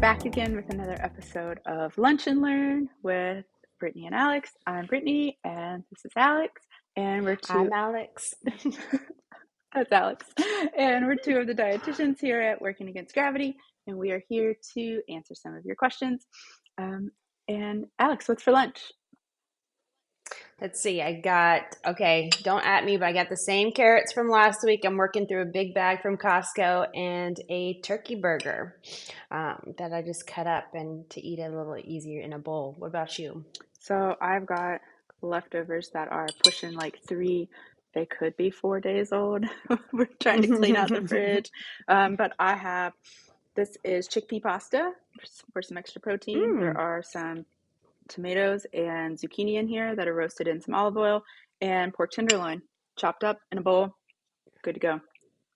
back again with another episode of Lunch and Learn with Brittany and Alex. I'm Brittany and this is Alex, and I'm Alex. That's Alex, and we're two of the dietitians here at Working Against Gravity, and we are here to answer some of your questions. And Alex, what's for lunch? Let's see. Don't at me, but I got the same carrots from last week. I'm working through a big bag from Costco and a turkey burger that I just cut up and to eat it a little easier in a bowl. What about you? So I've got leftovers that are pushing like 3, they could be 4 days old. We're trying to clean out the fridge. But this is chickpea pasta for some extra protein. There are some tomatoes and zucchini in here that are roasted in some olive oil, and pork tenderloin chopped up in a bowl. Good to go.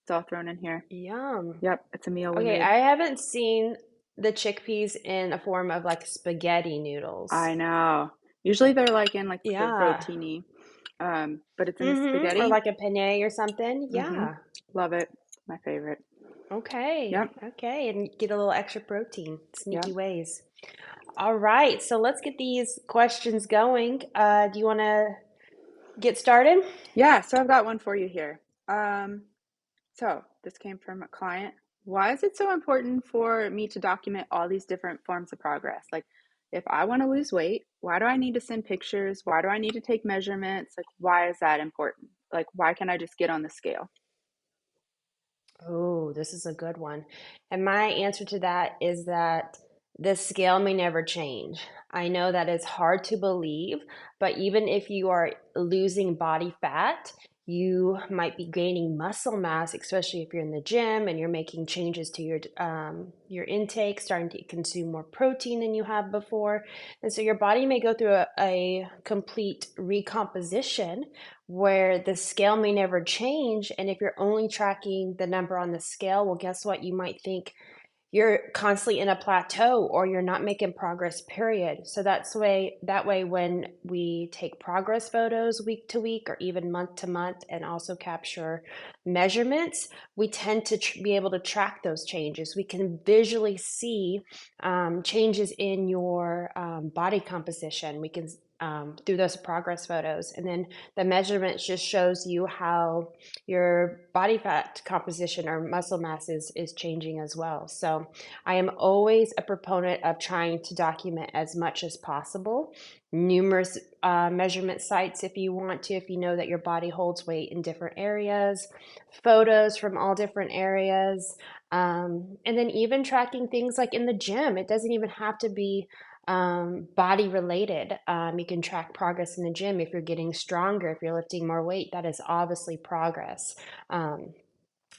It's all thrown in here. Yum. Yep, it's a meal we Okay, made. I haven't seen the chickpeas in a form of like spaghetti noodles. I know. Usually they're like in like the Yeah. rotini, but it's in the spaghetti. Or like a penne or something. Mm-hmm. Yeah. Love it. My favorite. Okay. Yep. Okay. And get a little extra protein. Sneaky Yep. ways. All right. So let's get these questions going. Do you want to get started? Yeah, so I've got one for you here. So this came from a client. Why is it so important for me to document all these different forms of progress? Like, if I want to lose weight, why do I need to send pictures? Why do I need to take measurements? Like, why is that important? Like, why can't I just get on the scale? Oh, this is a good one. And my answer to that is that the scale may never change. I know that it's hard to believe, but even if you are losing body fat, you might be gaining muscle mass, especially if you're in the gym and you're making changes to your intake, starting to consume more protein than you have before. And so your body may go through a complete recomposition where the scale may never change. And if you're only tracking the number on the scale, well, guess what? You might think you're constantly in a plateau or you're not making progress, period. So that way when we take progress photos week to week or even month to month and also capture measurements, we tend to be able to track those changes. We can visually see changes in your body composition. We can through those progress photos, and then the measurements just shows you how your body fat composition or muscle mass is changing as well. So I am always a proponent of trying to document as much as possible. Numerous measurement sites if you want to, if you know that your body holds weight in different areas, photos from all different areas, and then even tracking things like in the gym. It doesn't even have to be body related. You can track progress in the gym if you're getting stronger, if you're lifting more weight. That is obviously progress,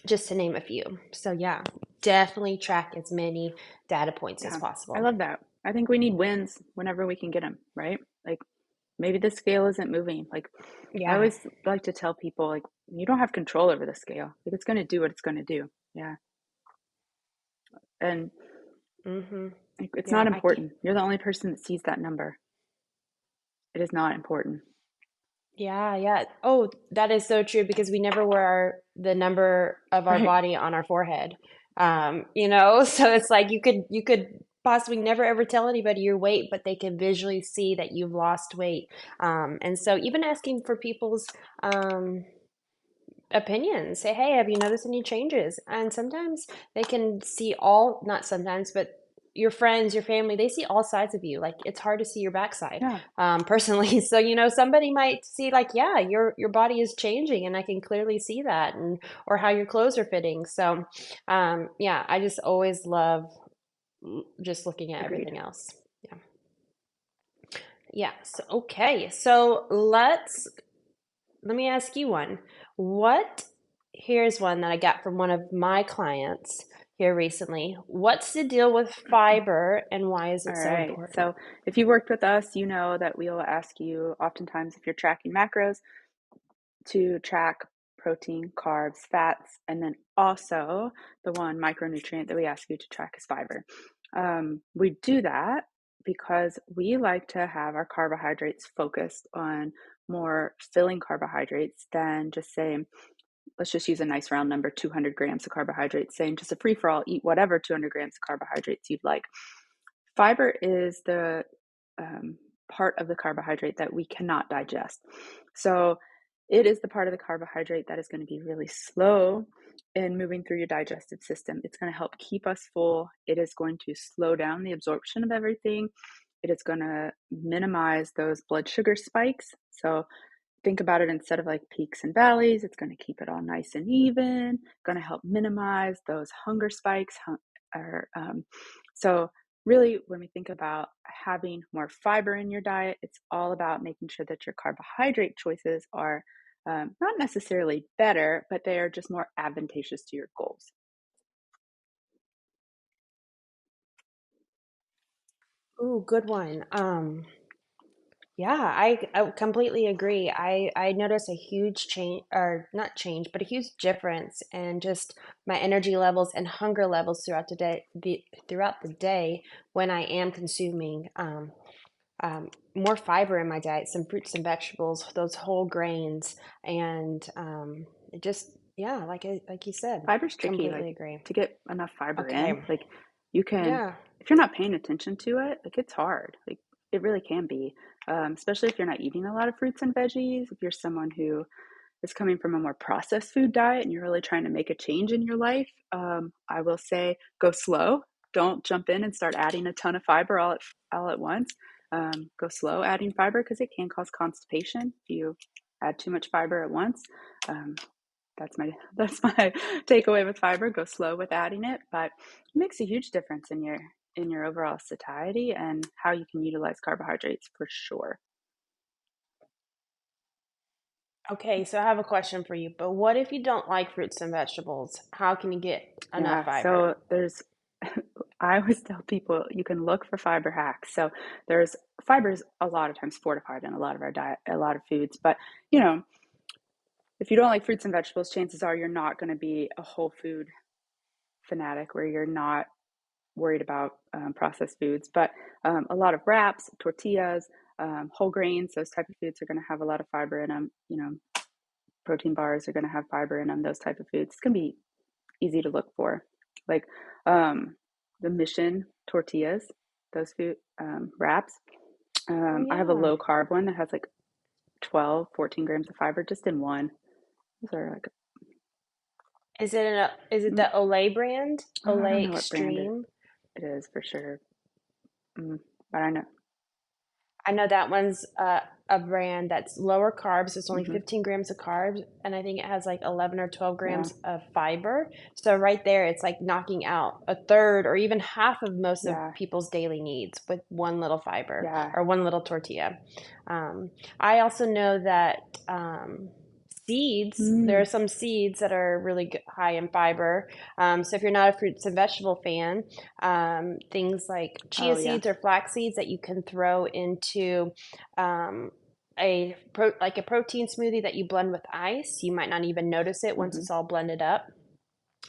just to name a few. So, yeah, definitely track as many data points as possible. I love that. I think we need wins whenever we can get them, right? Like, maybe the scale isn't moving. Like, I always like to tell people, like, you don't have control over the scale. Like, it's going to do what it's going to do. Yeah. And it's not important. You're the only person that sees that number. It is not important. Yeah. Oh, that is so true because we never wear the number of our body on our forehead. So it's like you could possibly never ever tell anybody your weight, but they can visually see that you've lost weight. And so even asking for people's opinions, say, hey, have you noticed any changes? And sometimes they can see not sometimes, but your friends, your family, they see all sides of you. Like, it's hard to see your backside, personally. So, somebody might see like, yeah, your body is changing and I can clearly see that, or how your clothes are fitting. So, I just always love just looking at everything else. Yeah. So, okay. So let me ask you one. Here's one that I got from one of my clients here recently. What's the deal with fiber and why is it so important? So if you worked with us, you know that we'll ask you oftentimes if you're tracking macros to track protein, carbs, fats, and then also the one micronutrient that we ask you to track is fiber. We do that because we like to have our carbohydrates focused on more filling carbohydrates than just say let's just use a nice round number, 200 grams of carbohydrates, saying just a free for all, eat whatever 200 grams of carbohydrates you'd like. Fiber is the part of the carbohydrate that we cannot digest. So it is the part of the carbohydrate that is going to be really slow in moving through your digestive system. It's going to help keep us full. It is going to slow down the absorption of everything. It is going to minimize those blood sugar spikes. So think about it, instead of like peaks and valleys, it's going to keep it all nice and even, going to help minimize those hunger spikes. So really, when we think about having more fiber in your diet, it's all about making sure that your carbohydrate choices are not necessarily better, but they are just more advantageous to your goals. Ooh, good one. Yeah, I completely agree. I notice a huge change, or not change, but a huge difference in just my energy levels and hunger levels throughout the day when I am consuming more fiber in my diet, some fruits and vegetables, those whole grains, and it just yeah, like you said, Fiber's tricky, like completely agree. to get enough fiber Okay, in. Like you can, yeah. if you're not paying attention to it, like it's hard. Like it really can be, especially if you're not eating a lot of fruits and veggies. If you're someone who is coming from a more processed food diet and you're really trying to make a change in your life, I will say go slow. Don't jump in and start adding a ton of fiber all at once. Go slow adding fiber because it can cause constipation if you add too much fiber at once. Um, that's my takeaway with fiber. Go slow with adding it, but it makes a huge difference in your overall satiety and how you can utilize carbohydrates for sure. Okay, so I have a question for you. But what if you don't like fruits and vegetables? How can you get enough Yeah, fiber? so there's I always tell people you can look for fiber hacks. So there's fiber is a lot of times fortified in a lot of our diet, a lot of foods, but you know, if you don't like fruits and vegetables, chances are you're not going to be a whole food fanatic where you're not worried about processed foods. But a lot of wraps, tortillas, whole grains, those type of foods are going to have a lot of fiber in them. You know, protein bars are going to have fiber in them. Those type of foods. It's going to be easy to look for, like the Mission tortillas, those food wraps. Oh I have a yeah. low carb one that has like 12, 14 grams of fiber just in one. Those are like, Is it the Olay brand? oh, I don't Olay know what brand Extreme? it is for sure. But I know. I know that one's a brand that's lower carbs. It's only Hmm. 15 grams of carbs, and I think it has like 11 or 12 Yeah. grams of fiber. So right there, it's like knocking out a third or even half of most of Yeah. people's daily needs with one little fiber Yeah. or one little tortilla. I also know that seeds, there are Mm. some seeds that are really high in fiber. So if you're not a fruits and vegetable fan, things like chia Oh, yeah. seeds or flax seeds that you can throw into um, like a protein smoothie that you blend with ice. You might not even notice it once Hmm. it's all blended up,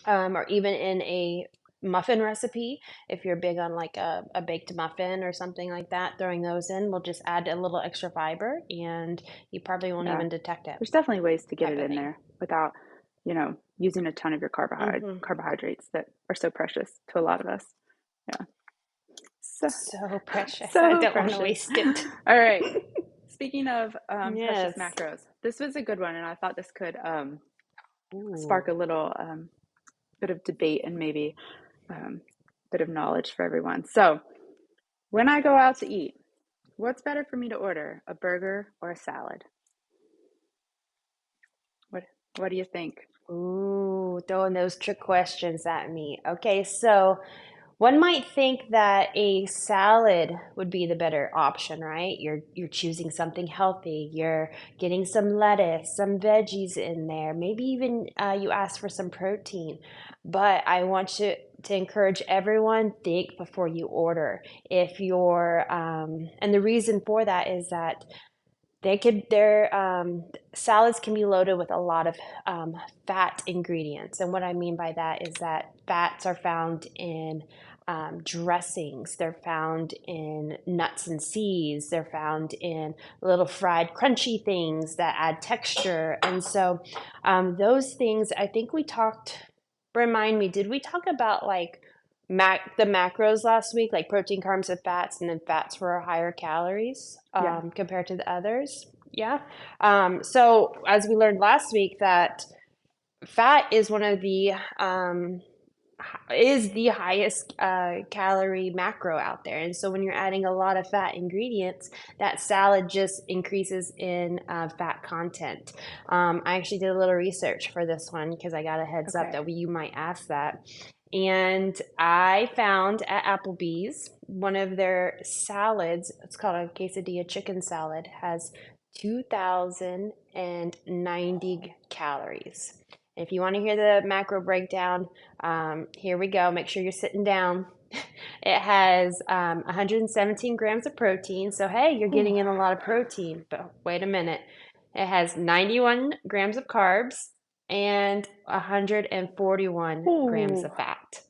or even in a muffin recipe. If you're big on like a baked muffin or something like that, throwing those in will just add a little extra fiber, and you probably won't Yeah. even detect it, There's definitely ways to get type it of in thing. there without, using a ton of your Hmm. carbohydrates that are so precious to a lot of us. Yeah. So, So precious. I so don't want to precious. waste it. All right. Speaking of precious Yes. macros, this was a good one, and I thought this could Ooh. spark a little bit of debate and maybe bit of knowledge for everyone. So, when I go out to eat, what's better for me to order, a burger or a salad? What What do you think? Ooh, throwing those trick questions at me. Okay, so one might think that a salad would be the better option, right? You're choosing something healthy. You're getting some lettuce, some veggies in there. Maybe even you ask for some protein. But I want to encourage everyone, think before you order. If you're and the reason for that is that their salads can be loaded with a lot of fat ingredients, and what I mean by that is that fats are found in dressings. They're found in nuts and seeds. They're found in little fried crunchy things that add texture. And so those things, I think we talked, remind me, did we talk about like the macros last week, like protein, carbs, and fats, and then fats were higher calories Yeah. compared to the others? Yeah. So as we learned last week, that fat is one of the is the highest calorie macro out there. And so when you're adding a lot of fat ingredients, that salad just increases in fat content. I actually did a little research for this one because I got a heads up Okay. that you might ask that. And I found at Applebee's one of their salads, it's called a quesadilla chicken salad, has 2,090 calories. If you want to hear the macro breakdown, here we go. Make sure you're sitting down. It has 117 grams of protein. So, hey, you're Ooh. getting in a lot of protein. But wait a minute. It has 91 grams of carbs and 141 grams Ooh. of fat.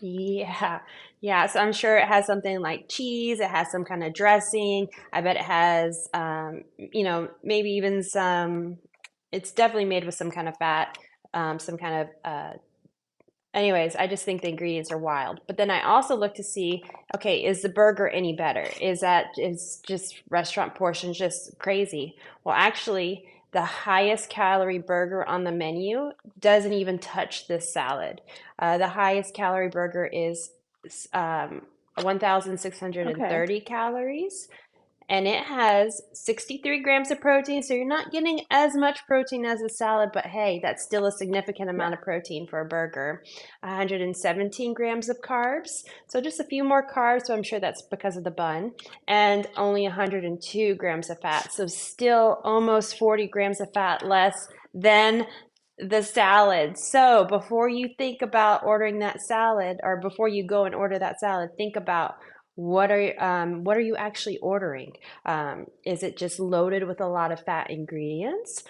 Yeah. Yeah. So I'm sure it has something like cheese. It has some kind of dressing. I bet it has, maybe even some, it's definitely made with some kind of fat, some kind of, anyways, I just think the ingredients are wild. But then I also look to see, okay, is the burger any better? Is just restaurant portions just crazy? Well, actually, the highest calorie burger on the menu doesn't even touch this salad. The highest calorie burger is um, Okay. 1,630 calories, and it has 63 grams of protein. So you're not getting as much protein as a salad, but hey, that's still a significant Yeah. amount of protein for a burger. 117 grams of carbs, so just a few more carbs, so I'm sure that's because of the bun, and only 102 grams of fat, so still almost 40 grams of fat less than the salad. So before you think about ordering that salad, or before you go and order that salad, think about what are you actually ordering? Is it just loaded with a lot of fat ingredients?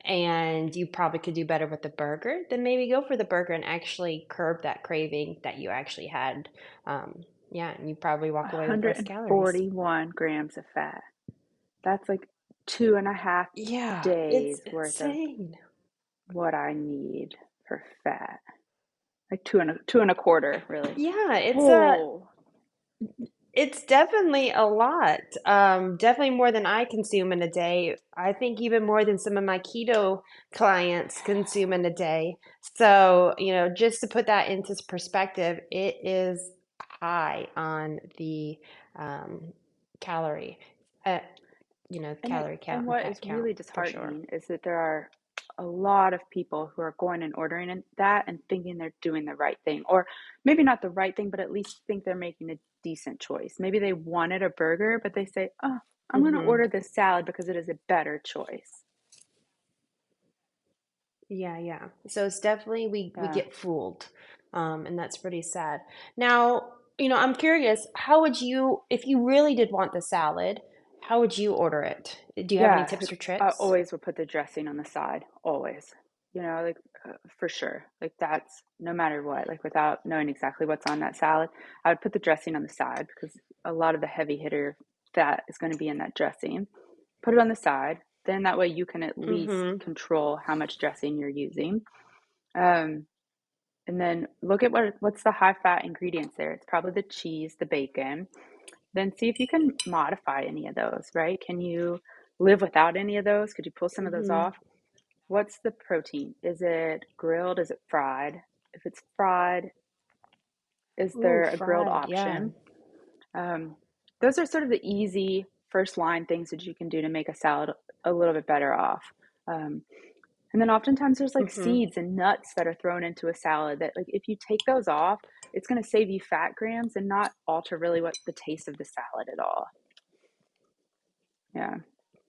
And you probably could do better with the burger. Then maybe go for the burger and actually curb that craving that you actually had. Yeah, and you probably walk away with less calories. 141 grams of fat. That's like 2.5 Yeah, it's days worth of insane. what I need for fat. Like two and a quarter, really. Yeah, Oh, it's definitely a lot. Definitely more than I consume in a day. I think even more than some of my keto clients consume in a day. So, just to put that into perspective, it is high on the um, calorie, uh, calorie and count and what fat is count really for sure. disheartening is that there are a lot of people who are going and ordering that and thinking they're doing the right thing, or maybe not the right thing, but at least think they're making a decent choice. Maybe they wanted a burger, but they say, "Oh, I'm going to Hmm. order this salad because it is a better choice." Yeah, yeah. So it's definitely we Yeah. get fooled, and that's pretty sad. Now, I'm curious, how would you, if you really did want the salad, how would you order it? Do you have any Yeah, tips or I tricks? always would put the dressing on the side, always. Like for sure. Like that's no matter what, like without knowing exactly what's on that salad, I would put the dressing on the side because a lot of the heavy hitter fat is going to be in that dressing. Put it on the side, then that way you can at least Mm-hmm. control how much dressing you're using. Um, and then look at what's the high fat ingredients there. It's probably the cheese, the bacon. Then see if you can modify any of those, right? Can you live without any of those? Could you pull some of those Mm-hmm. off? What's the protein? Is it grilled? Is it fried? If it's fried, is Ooh, there a grilled fried, yeah. option? Um, those are sort of the easy first line things that you can do to make a salad a little bit better off. Um, and then oftentimes there's like Mm-hmm. seeds and nuts that are thrown into a salad that, like, if you take those off, it's going to save you fat grams and not alter really what the taste of the salad at all. Yeah.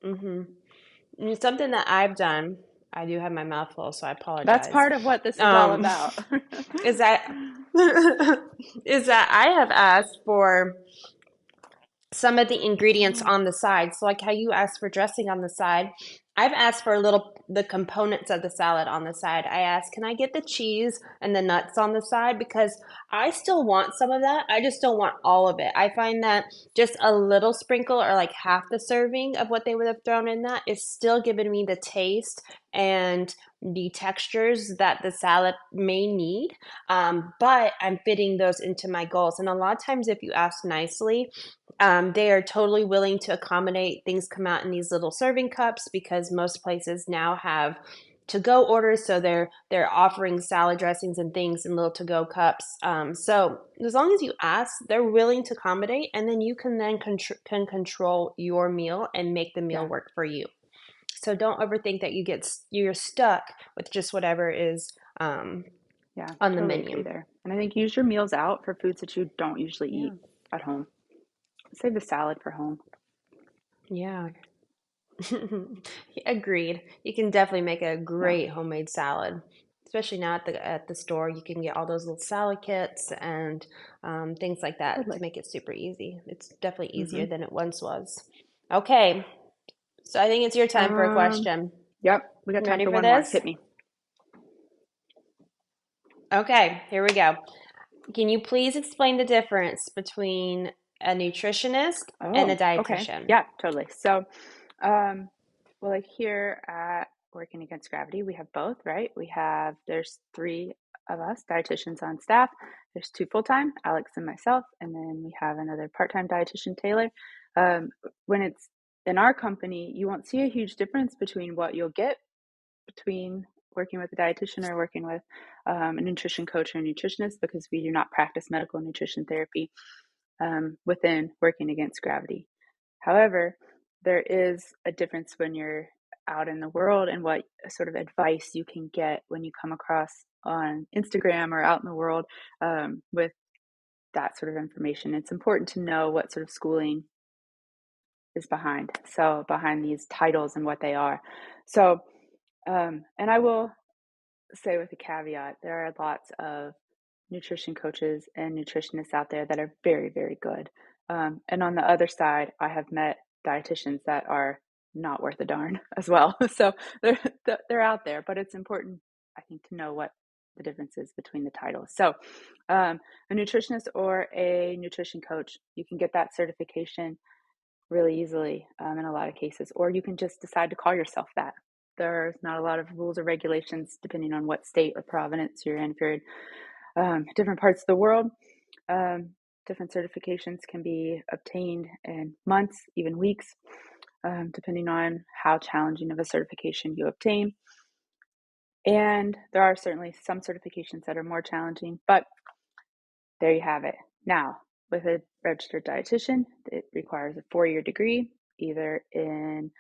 Mm-hmm. Something that I've done, I do have my mouth full, so I That's apologize. part of what this is all Um, about. is that is that I have asked for some of the ingredients on the side. So like how you asked for dressing on the side, I've asked for the components of the salad on the side. I asked, can I get the cheese and the nuts on the side? Because I still want some of that. I just don't want all of it. I find that just a little sprinkle or like half the serving of what they would have thrown in that is still giving me the taste and the textures that the salad may need. But I'm fitting those into my goals. And a lot of times, if you ask nicely, they are totally willing to accommodate. Things come out in these little serving cups because most places now have to go orders, so they're offering salad dressings and things in little to go cups. So as long as you ask, they're willing to accommodate, and then you can then can control your meal and make the meal Yeah. work for you. So don't overthink that you're stuck with just whatever is Yeah, on the totally agree menu. there. And I think use your meals out for foods that you don't usually Yeah, eat at home. Save the salad for home. yeah. Agreed. You can definitely make a Yeah, great homemade salad, especially now at the store. You can get all those little salad kits and things like that to totally. make it super easy. It's definitely Hmm. easier than it once was. Okay, so I think it's your time for a Um, question. yep, we got You time ready for for one more. this? Hit me. Okay, here we go. Can you please explain the difference between a nutritionist and a Oh, okay. dietitian? Yeah, totally. So, um, well, like here at Working Against Gravity, we have both, right? There's three of us dietitians on staff. There's two full-time, Alex and myself, and then we have another part-time dietitian, Taylor. Um, when it's in our company, you won't see a huge difference between what you'll get between working with a dietitian or working with a nutrition coach or a nutritionist because we do not practice medical nutrition therapy within Working Against Gravity. However, there is a difference when you're out in the world and what sort of advice you can get when you come across on Instagram or out in the world with that sort of information. It's important to know what sort of schooling is behind. So, behind these titles and what they are. So, and I will say with a caveat, there are lots of nutrition coaches and nutritionists out there that are very, very good. And on the other side, I have met dietitians that are not worth a darn as well. So they're they're out there, but it's important, I think, to know what the difference is between the titles. So, a nutritionist or a nutrition coach, you can get that certification really easily in a lot of cases, or you can just decide to call yourself that. There's not a lot of rules or regulations depending on what state or province you're in. If you're in different parts of the world, um, different certifications can be obtained in months, even weeks, depending on how challenging of a certification you obtain. And there are certainly some certifications that are more challenging, but there you have it. Now, with a registered dietitian, it requires a 4-year degree, either in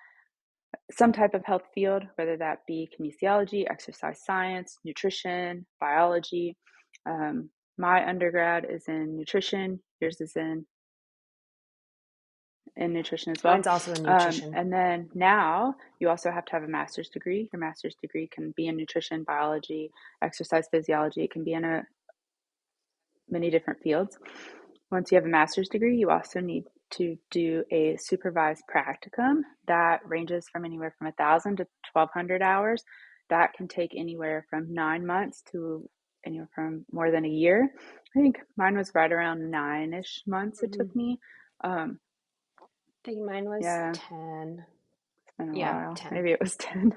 some type of health field, whether that be kinesiology, exercise science, nutrition, biology. My undergrad is in nutrition. Yours is in nutrition as well. Mine's also in nutrition. And then now you also have to have a master's degree. Your master's degree can be in nutrition, biology, exercise physiology. It can be in many different fields. Once you have a master's degree, you also need to do a supervised practicum that ranges from anywhere from 1,000 to 1,200 hours. That can take anywhere from 9 months to anywhere from more than a year. I think mine was right around 9-ish months it Mhm. took me. I think mine was Yeah, 10. it's been a Yeah, while. 10. Maybe it was 10.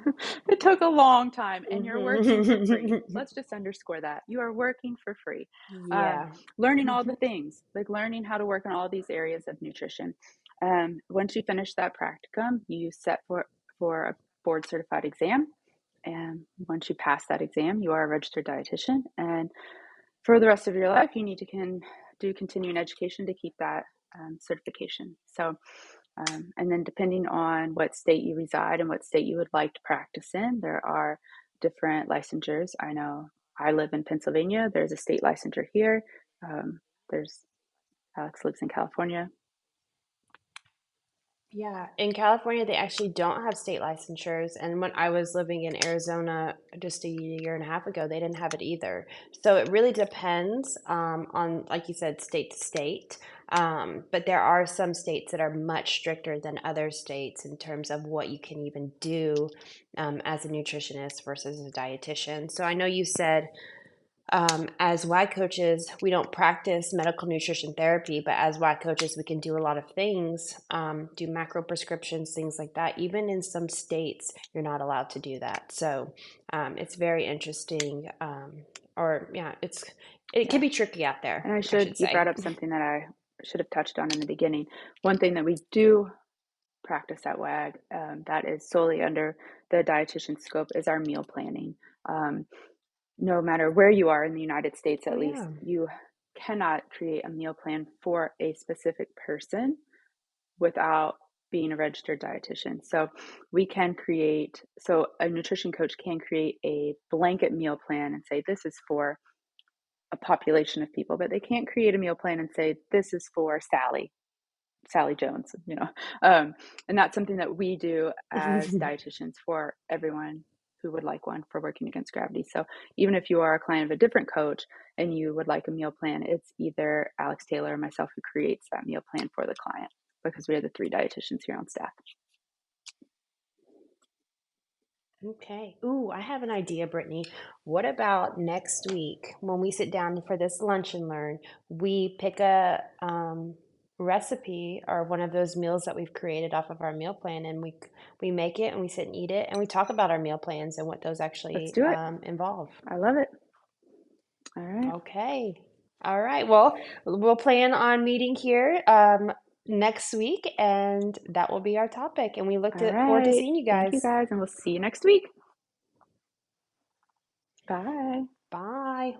It took a long time, and you're working for free. Mhm. Let's just underscore that. You are working for free. Um, Yeah. learning all the things, like learning how to work in all these areas of nutrition. Once you finish that practicum, you set for a board certified exam. And once you pass that exam, you are a registered dietitian. And for the rest of your life, you need to do continuing education to keep that certification. So, and then depending on what state you reside and what state you would like to practice in, there are different licensures. I know I live in Pennsylvania. There's a state licensure here. There's Alex lives in California. Yeah, in California, they actually don't have state licensures. And when I was living in Arizona just a year and a half ago, they didn't have it either. So it really depends on, like you said, state to state. But there are some states that are much stricter than other states in terms of what you can even do as a nutritionist versus a dietitian. So I know you said as WAG coaches, we don't practice medical nutrition therapy, but as WAG coaches, we can do a lot of things, do macro prescriptions, things like that. Even in some states, you're not allowed to do that. So it's very interesting. Or yeah, it can Yeah. be tricky out there, And I should you say. brought up something that I should have touched on in the beginning. One thing that we do practice at WAG that is solely under the dietitian scope is our meal planning. Um, no matter where you are in the United States, Oh at least, yeah. you cannot create a meal plan for a specific person without being a registered dietitian. So a nutrition coach can create a blanket meal plan and say, this is for a population of people, but they can't create a meal plan and say, this is for Sally Jones, and that's something that we do as dietitians for everyone who would like one for working against gravity. So even if you are a client of a different coach and you would like a meal plan, it's either Alex Taylor or myself who creates that meal plan for the client because we are the three dietitians here on staff. Okay. Ooh, I have an idea, Brittany. What about next week when we sit down for this lunch and learn? We pick a recipe or one of those meals that we've created off of our meal plan, and we make it and we sit and eat it, and we talk about our meal plans and what those Let's actually do it. involve. I love it. All right. Okay. All right. Well, we'll plan on meeting here next week, and that will be our topic. And we All forward to right. seeing you Thank you guys. guys, and we'll see you next week. Bye. Bye.